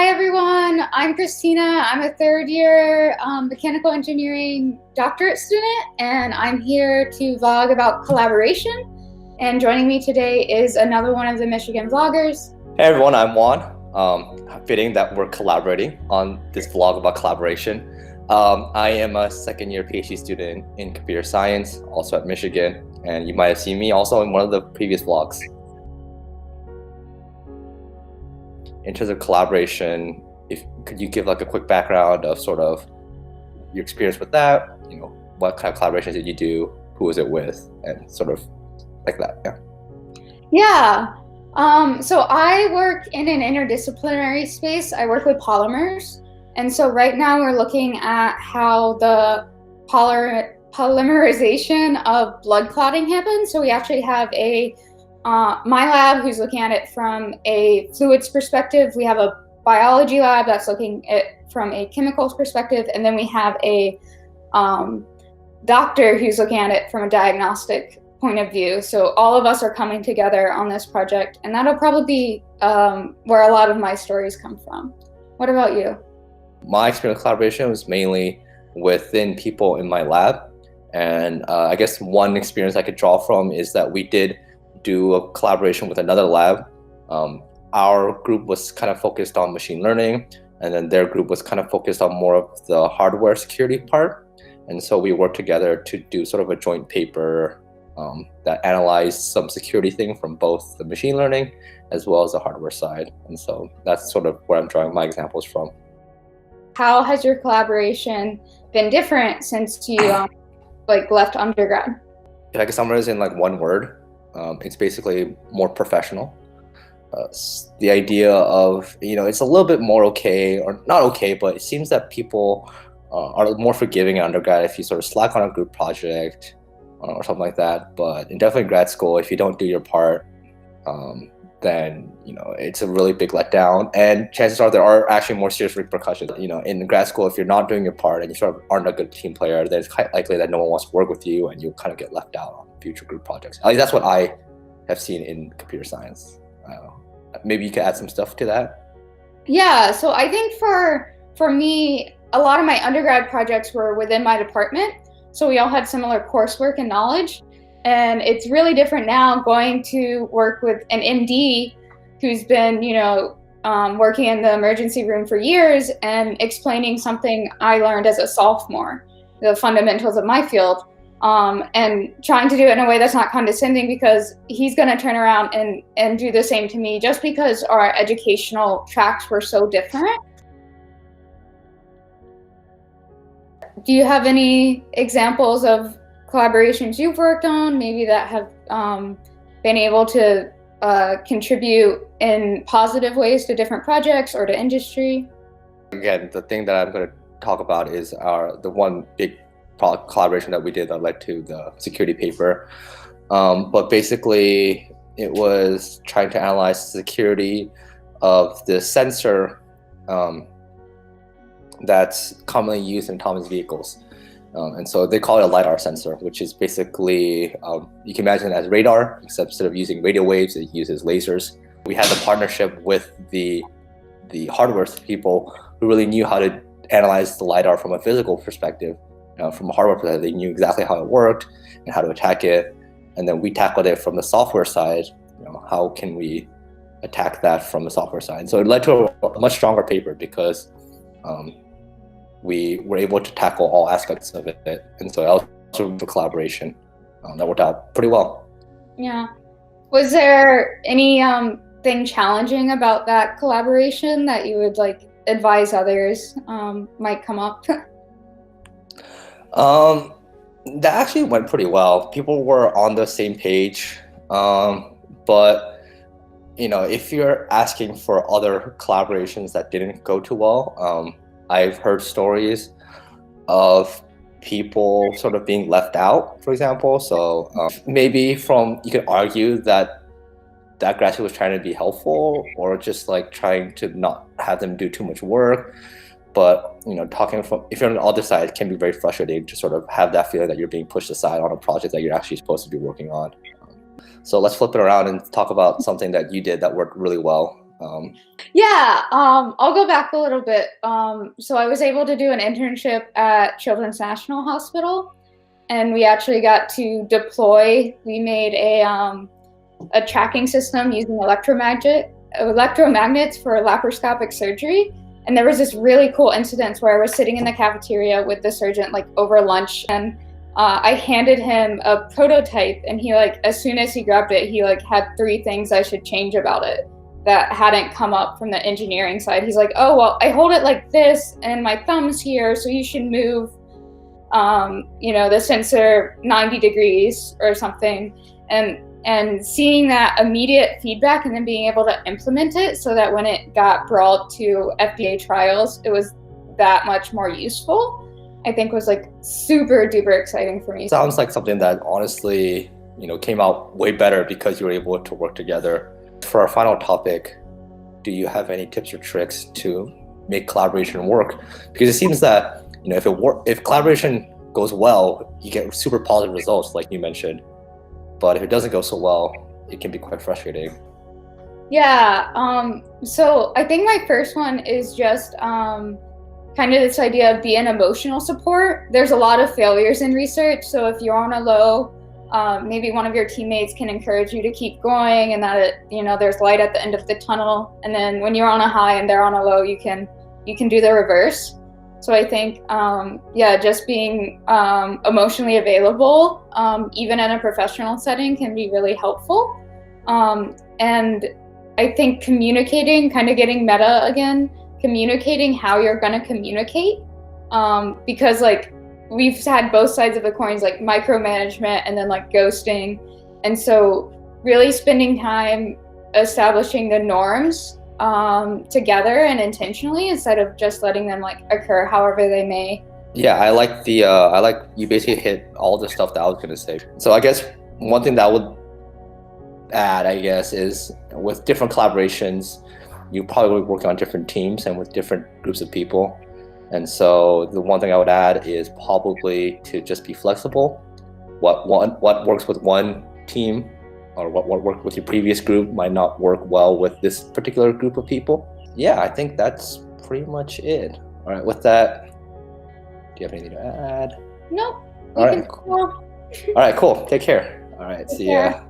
Hi everyone, I'm Christina. I'm a third year mechanical engineering doctorate student, and I'm here to vlog about collaboration. And joining me today is another one of the Michigan vloggers. Hey everyone, I'm Won. Fitting that we're collaborating on this vlog about collaboration. I am a second year PhD student in computer science, also at Michigan, and you might have seen me also in one of the previous vlogs. In terms of collaboration, could you give like a quick background of sort of your experience with that? You know, what kind of collaborations did you do? Who was it with? And sort of like that, Yeah. So I work in an interdisciplinary space. I work with polymers. And so right now we're looking at how the polymerization of blood clotting happens. So we actually have my lab who's looking at it from a fluids perspective. We have a biology lab that's looking at it from a chemicals perspective. And then we have a doctor who's looking at it from a diagnostic point of view. So all of us are coming together on this project, and that'll probably be where a lot of my stories come from. What about you? My experience with collaboration was mainly within people in my lab. And I guess one experience I could draw from is that we did do a collaboration with another lab. Our group was kind of focused on machine learning, and then their group was kind of focused on more of the hardware security part. And so we worked together to do sort of a joint paper that analyzed some security thing from both the machine learning as well as the hardware side. And so that's sort of where I'm drawing my examples from. How has your collaboration been different since you left undergrad? If I could summarize in like one word, it's basically more professional. The idea of, it's a little bit more okay, or not okay, but it seems that people are more forgiving in undergrad if you sort of slack on a group project or something like that. But definitely grad school, if you don't do your part, then it's a really big letdown, and chances are there are actually more serious repercussions. In grad school, if you're not doing your part and you sort of aren't a good team player, then it's quite likely that no one wants to work with you, and you'll kind of get left out on future group projects. At least that's what I have seen in computer science. Maybe you could add some stuff to that. Yeah, so I think for me, a lot of my undergrad projects were within my department, so we all had similar coursework and knowledge. And it's really different now going to work with an MD who's been, working in the emergency room for years and explaining something I learned as a sophomore, the fundamentals of my field, and trying to do it in a way that's not condescending, because he's going to turn around and do the same to me just because our educational tracks were so different. Do you have any examples of collaborations you've worked on, maybe that have been able to contribute in positive ways to different projects or to industry? Again, the thing that I'm going to talk about is the one big collaboration that we did that led to the security paper. But basically, it was trying to analyze the security of the sensor that's commonly used in autonomous vehicles. And so they call it a LiDAR sensor, which is basically, you can imagine it as radar, except instead of using radio waves, it uses lasers. We had a partnership with the hardware people who really knew how to analyze the LiDAR from a physical perspective. From a hardware perspective, they knew exactly how it worked and how to attack it. And then we tackled it from the software side. How can we attack that from the software side? So it led to a much stronger paper because we were able to tackle all aspects of it. And so also the collaboration that worked out pretty well. Yeah. Was there any thing challenging about that collaboration that you would advise others might come up? That actually went pretty well. People were on the same page. But if you're asking for other collaborations that didn't go too well, I've heard stories of people sort of being left out, for example. So maybe you could argue that grad school was trying to be helpful, or just trying to not have them do too much work. But if you're on the other side, it can be very frustrating to sort of have that feeling that you're being pushed aside on a project that you're actually supposed to be working on. So let's flip it around and talk about something that you did that worked really well. Yeah, I'll go back a little bit. So I was able to do an internship at Children's National Hospital, and we actually got to deploy. We made a tracking system using electromagnets for laparoscopic surgery. And there was this really cool incident where I was sitting in the cafeteria with the surgeon like over lunch, and I handed him a prototype, and he like as soon as he grabbed it, he like had 3 things I should change about it that hadn't come up from the engineering side. He's like, oh well, I hold it like this, and my thumb's here, so you should move, the sensor 90 degrees or something, and seeing that immediate feedback and then being able to implement it so that when it got brought to FDA trials, it was that much more useful, I think was like super duper exciting for me. Sounds like something that honestly, came out way better because you were able to work together. For our final topic, do you have any tips or tricks to make collaboration work? Because it seems that, if collaboration goes well, you get super positive results like you mentioned. But if it doesn't go so well, it can be quite frustrating. Yeah, so I think my first one is just kind of this idea of being emotional support. There's a lot of failures in research, so if you're on a low, maybe one of your teammates can encourage you to keep going, and that there's light at the end of the tunnel. And then when you're on a high and they're on a low, you can do the reverse. So I think, just being emotionally available, even in a professional setting, can be really helpful. And I think communicating, kind of getting meta again, communicating how you're going to communicate, because like we've had both sides of the coins, like micromanagement and then like ghosting. And so really spending time establishing the norms together and intentionally, instead of just letting them like occur however they may. Yeah, I like you basically hit all the stuff that I was going to say. So I guess one thing that I would add, I guess, is with different collaborations, you probably work on different teams and with different groups of people. And so the one thing I would add is probably to just be flexible. What works with one team or what worked with your previous group might not work well with this particular group of people. Yeah, I think that's pretty much it. All right, with that, do you have anything to add? Nope. All right, cool. All right, cool. Take care. All right, see ya.